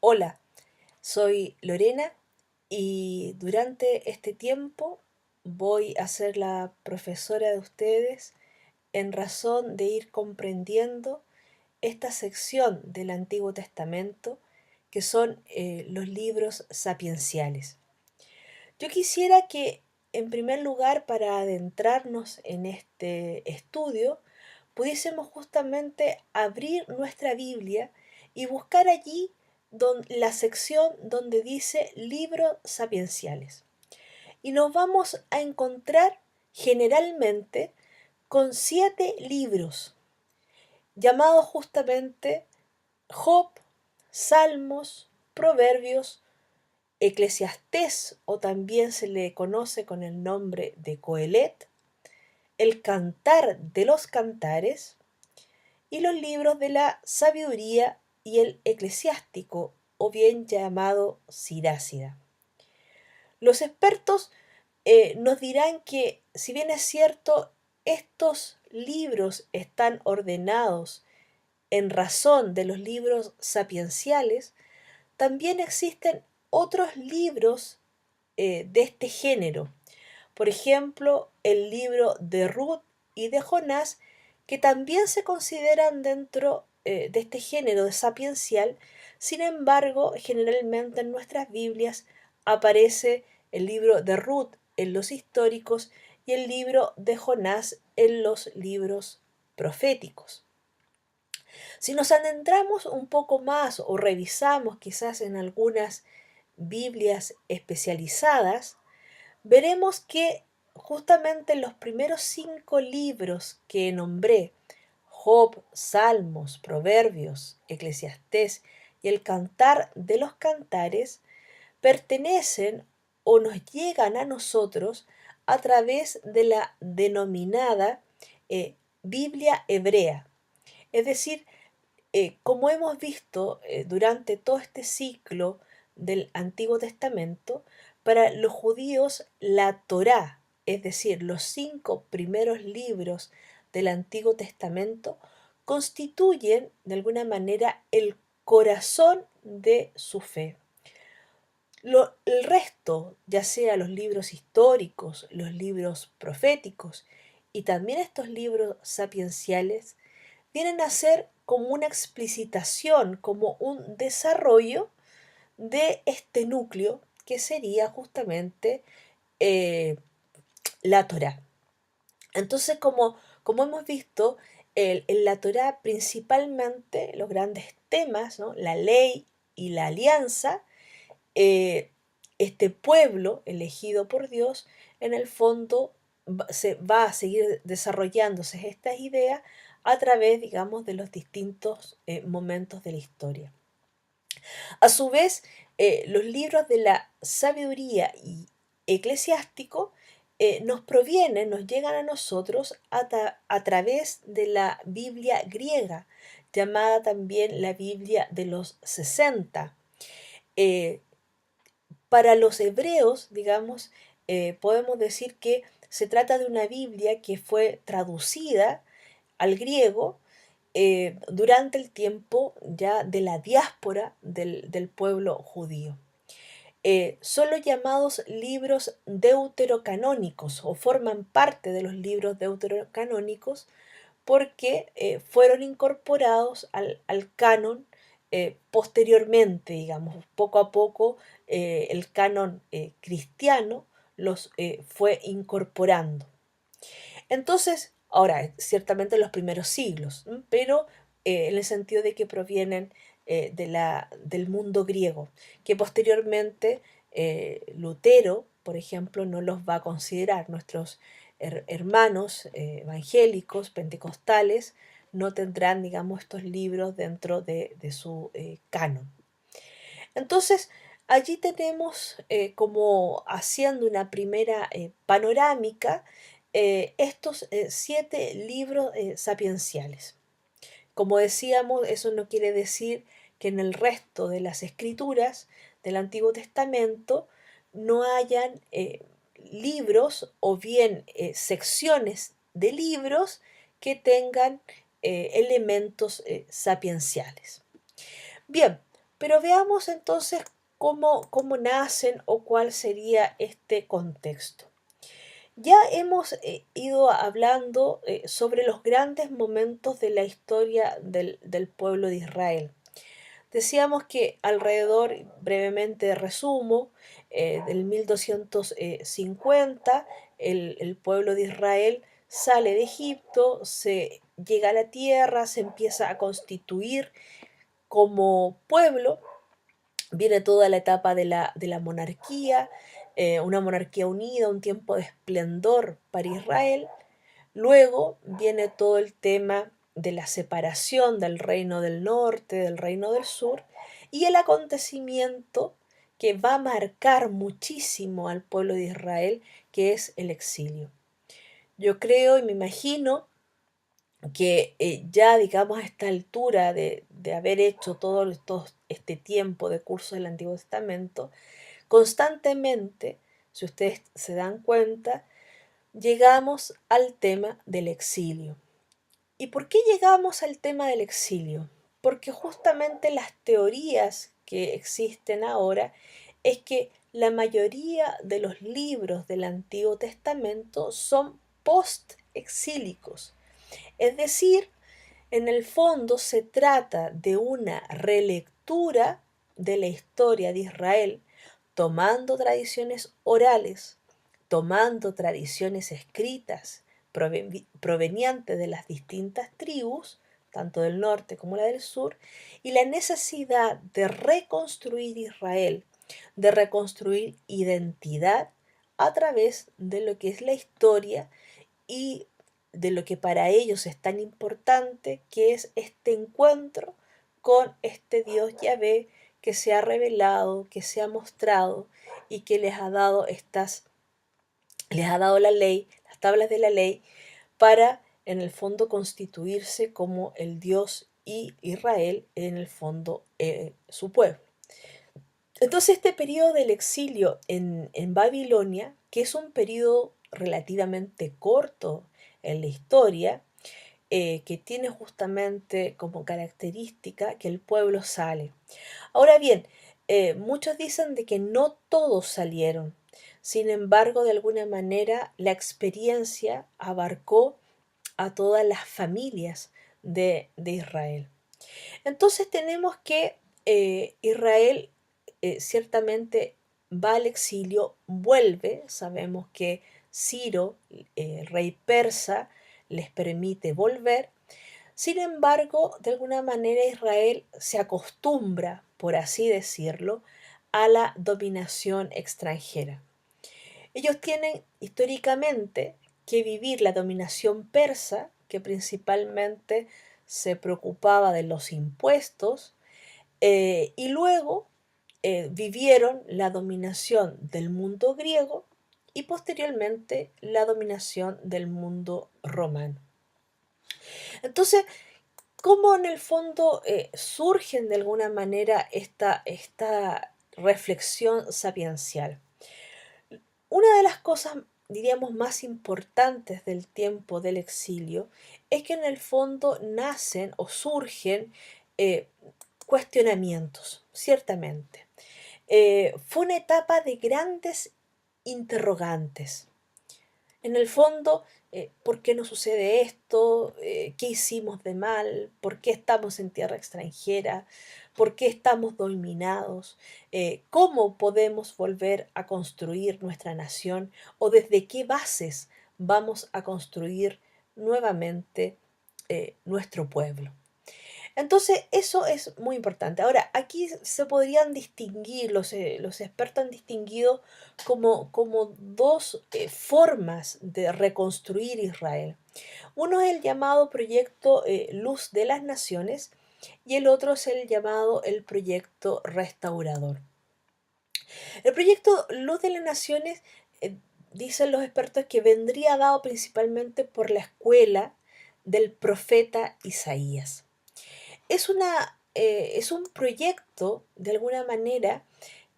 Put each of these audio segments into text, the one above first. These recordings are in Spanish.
Hola, soy Lorena y durante este tiempo voy a ser la profesora de ustedes en razón de ir comprendiendo esta sección del Antiguo Testamento que son los libros sapienciales. Yo quisiera que, en primer lugar, para adentrarnos en este estudio, pudiésemos justamente abrir nuestra Biblia y buscar allí la sección donde dice libros sapienciales. Y nos vamos a encontrar generalmente con 7 libros, llamados justamente Job, Salmos, Proverbios, Eclesiastés, o también se le conoce con el nombre de Coelet, el Cantar de los Cantares y los libros de la sabiduría y el eclesiástico, o bien llamado Sirácida. Los expertos nos dirán que, si bien es cierto, estos libros están ordenados en razón de los libros sapienciales, también existen otros libros de este género. Por ejemplo, el libro de Ruth y de Jonás, que también se consideran dentro de este género de sapiencial. Sin embargo, generalmente en nuestras Biblias aparece el libro de Ruth en los históricos y el libro de Jonás en los libros proféticos. Si nos adentramos un poco más o revisamos quizás en algunas Biblias especializadas, veremos que justamente los primeros 5 libros que nombré, Job, Salmos, Proverbios, Eclesiastés y el Cantar de los Cantares, pertenecen o nos llegan a nosotros a través de la denominada Biblia hebrea. Es decir, como hemos visto durante todo este ciclo del Antiguo Testamento, para los judíos la Torá, es decir, los 5 primeros libros del Antiguo Testamento, constituyen de alguna manera el corazón de su fe. El resto, ya sea los libros históricos, los libros proféticos y también estos libros sapienciales, vienen a ser como una explicitación, como un desarrollo de este núcleo que sería justamente eh, la Torá. Entonces, como hemos visto, en la Torá principalmente los grandes temas, ¿no? La ley y la alianza, eh, este pueblo elegido por Dios, en el fondo se va a seguir desarrollándose estas ideas a través, digamos, de los distintos momentos de la historia. A su vez, los libros de la sabiduría y eclesiástico nos provienen, nos llegan a nosotros a través de la Biblia griega, llamada también la Biblia de los 60. Eh, para los hebreos, digamos, podemos decir que se trata de una Biblia que fue traducida al griego durante el tiempo ya de la diáspora del pueblo judío. Son los llamados libros deuterocanónicos o forman parte de los libros deuterocanónicos porque fueron incorporados al canon posteriormente, digamos, poco a poco el canon cristiano los fue incorporando. Entonces, ahora, ciertamente en los primeros siglos, pero en el sentido de que provienen del mundo griego, que posteriormente Lutero, por ejemplo, no los va a considerar. Nuestros hermanos evangélicos, pentecostales, no tendrán, digamos, estos libros dentro de su canon. Entonces, allí tenemos como haciendo una primera panorámica estos 7 libros sapienciales. Como decíamos, eso no quiere decir que en el resto de las escrituras del Antiguo Testamento no hayan libros o bien secciones de libros que tengan elementos sapienciales. Bien, Pero veamos entonces cómo nacen o cuál sería este contexto. Ya hemos ido hablando sobre los grandes momentos de la historia del pueblo de Israel. Decíamos que alrededor, brevemente resumo, del 1250, el pueblo de Israel sale de Egipto, se llega a la tierra, se empieza a constituir como pueblo. Viene toda la etapa de la monarquía, una monarquía unida, un tiempo de esplendor para Israel. Luego viene todo el tema de la separación del reino del norte, del reino del sur, y el acontecimiento que va a marcar muchísimo al pueblo de Israel, que es el exilio. Yo creo y me imagino que ya, digamos, a esta altura de haber hecho todo este tiempo de curso del Antiguo Testamento, constantemente, si ustedes se dan cuenta, llegamos al tema del exilio. ¿Y por qué llegamos al tema del exilio? Porque justamente las teorías que existen ahora es que la mayoría de los libros del Antiguo Testamento son post-exílicos. Es decir, en el fondo se trata de una relectura de la historia de Israel, tomando tradiciones orales, tomando tradiciones escritas provenientes de las distintas tribus, tanto del norte como la del sur, y la necesidad de reconstruir Israel, de reconstruir identidad a través de lo que es la historia y de lo que para ellos es tan importante, que es este encuentro con este Dios Yahvé que se ha revelado, que se ha mostrado y que les ha dado la ley, las tablas de la ley, para en el fondo constituirse como el Dios y Israel en el fondo su pueblo. Entonces este periodo del exilio en Babilonia, que es un periodo relativamente corto en la historia, que tiene justamente como característica que el pueblo sale. Ahora bien, muchos dicen de que no todos salieron. Sin embargo, de alguna manera la experiencia abarcó a todas las familias de Israel. Entonces tenemos que Israel ciertamente va al exilio, vuelve, sabemos que Ciro, el rey persa, les permite volver. Sin embargo, de alguna manera Israel se acostumbra, por así decirlo, a la dominación extranjera. Ellos tienen históricamente que vivir la dominación persa, que principalmente se preocupaba de los impuestos, y luego vivieron la dominación del mundo griego y posteriormente la dominación del mundo romano. Entonces, ¿cómo en el fondo surgen de alguna manera esta reflexión sapiencial? Una de las cosas, diríamos, más importantes del tiempo del exilio es que en el fondo nacen o surgen eh, cuestionamientos, ciertamente. Fue una etapa de grandes interrogantes. En el fondo, ¿por qué nos sucede esto? ¿Qué hicimos de mal? ¿Por qué estamos en tierra extranjera? ¿Por qué estamos dominados? ¿Cómo podemos volver a construir nuestra nación? ¿O desde qué bases vamos a construir nuevamente nuestro pueblo? Entonces, eso es muy importante. Ahora, aquí se podrían distinguir, los expertos han distinguido como dos formas de reconstruir Israel. Uno es el llamado proyecto Luz de las Naciones y el otro es el llamado el proyecto Restaurador. El proyecto Luz de las Naciones, dicen los expertos, que vendría dado principalmente por la escuela del profeta Isaías. Es un proyecto, de alguna manera,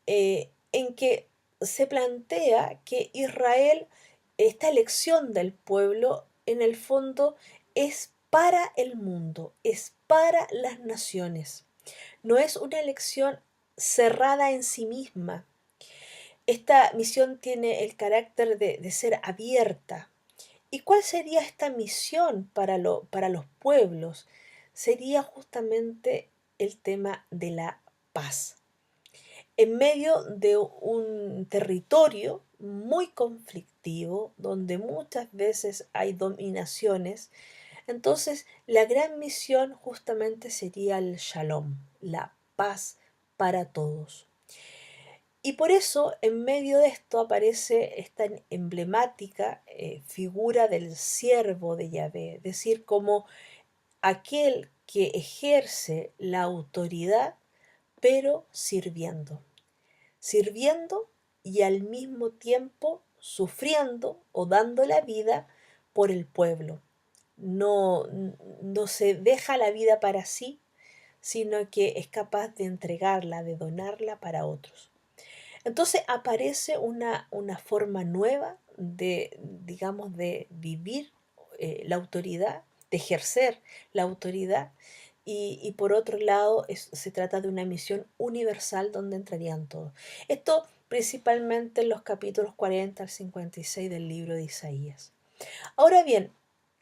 en que se plantea que Israel, esta elección del pueblo, en el fondo es para el mundo, es para las naciones. No es una elección cerrada en sí misma. Esta misión tiene el carácter de ser abierta. ¿Y cuál sería esta misión para los pueblos? Sería justamente el tema de la paz. En medio de un territorio muy conflictivo, donde muchas veces hay dominaciones, entonces la gran misión justamente sería el shalom, la paz para todos. Y por eso en medio de esto aparece esta emblemática figura del siervo de Yahvé, es decir, como aquel que ejerce la autoridad, pero sirviendo y al mismo tiempo sufriendo o dando la vida por el pueblo. No, no se deja la vida para sí, sino que es capaz de entregarla, de donarla para otros. Entonces aparece una forma nueva de, digamos, de vivir la autoridad, de ejercer la autoridad, y por otro lado se trata de una misión universal donde entrarían todos. Esto principalmente en los capítulos 40 al 56 del libro de Isaías. Ahora bien,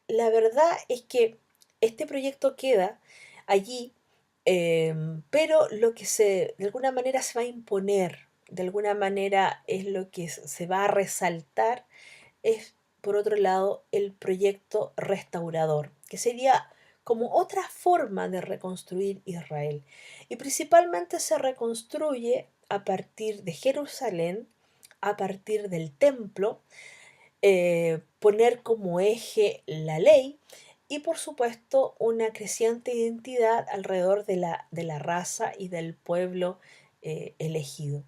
la verdad es que este proyecto queda allí, pero lo que de alguna manera se va a imponer, de alguna manera es lo que se va a resaltar, es por otro lado el proyecto restaurador, que sería como otra forma de reconstruir Israel. Y principalmente se reconstruye a partir de Jerusalén, a partir del templo, poner como eje la ley y por supuesto una creciente identidad alrededor de la raza y del pueblo elegido.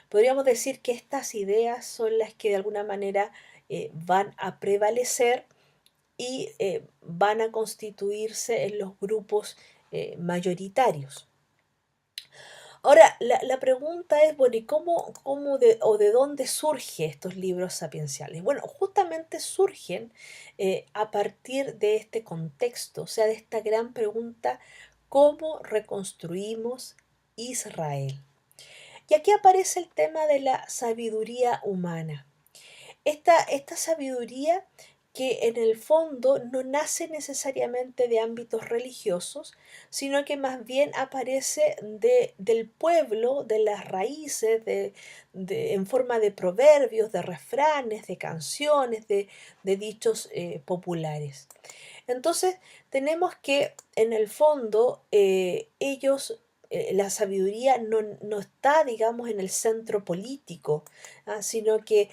Podríamos decir que estas ideas son las que de alguna manera van a prevalecer y van a constituirse en los grupos mayoritarios. Ahora, la pregunta es, bueno, ¿y o de dónde surgen estos libros sapienciales? Bueno, justamente surgen a partir de este contexto, o sea, de esta gran pregunta, ¿cómo reconstruimos Israel? Y aquí aparece el tema de la sabiduría humana. Esta sabiduría que en el fondo no nace necesariamente de ámbitos religiosos, sino que más bien aparece del pueblo, de las raíces, en forma de proverbios, de refranes, de canciones, de dichos populares. Entonces, tenemos que en el fondo ellos la sabiduría no está, digamos, en el centro político, sino que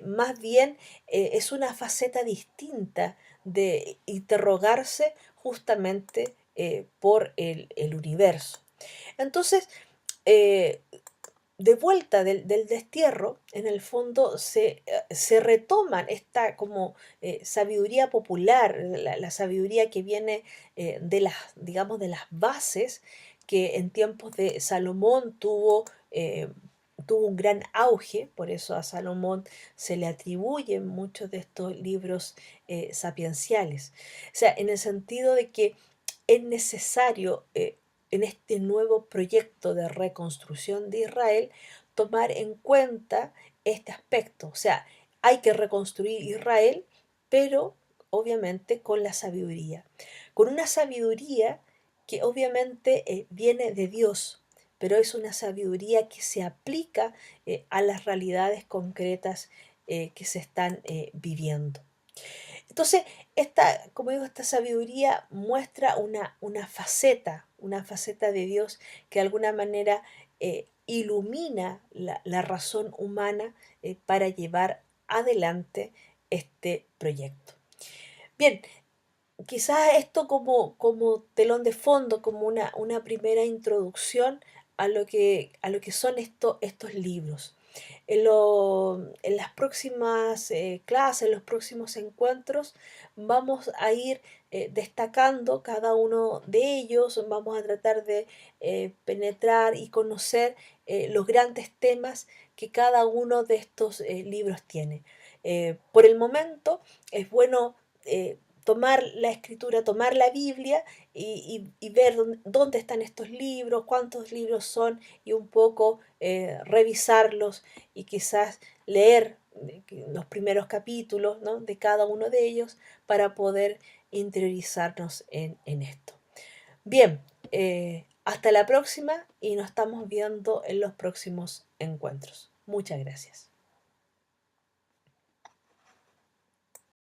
más bien es una faceta distinta de interrogarse justamente por el universo. Entonces, eh, de vuelta del destierro, en el fondo se retoman esta como sabiduría popular, la sabiduría que viene de las, digamos, de las bases que en tiempos de Salomón tuvo un gran auge, por eso a Salomón se le atribuyen muchos de estos libros sapienciales. O sea, en el sentido de que es necesario en este nuevo proyecto de reconstrucción de Israel tomar en cuenta este aspecto. O sea, hay que reconstruir Israel, pero obviamente con la sabiduría. Con una sabiduría que obviamente viene de Dios, pero es una sabiduría que se aplica a las realidades concretas que se están viviendo. Entonces, como digo, esta sabiduría muestra una faceta de Dios que de alguna manera ilumina la razón humana para llevar adelante este proyecto. Bien, quizás esto como telón de fondo, como una primera introducción a lo que son estos libros. En las próximas clases, en los próximos encuentros, vamos a ir destacando cada uno de ellos, vamos a tratar de penetrar y conocer los grandes temas que cada uno de estos libros tiene. Por el momento es bueno tomar la escritura, tomar la Biblia y ver dónde están estos libros, cuántos libros son y un poco revisarlos y quizás leer los primeros capítulos, ¿no?, de cada uno de ellos para poder interiorizarnos en esto. Bien, hasta la próxima y nos estamos viendo en los próximos encuentros. Muchas gracias.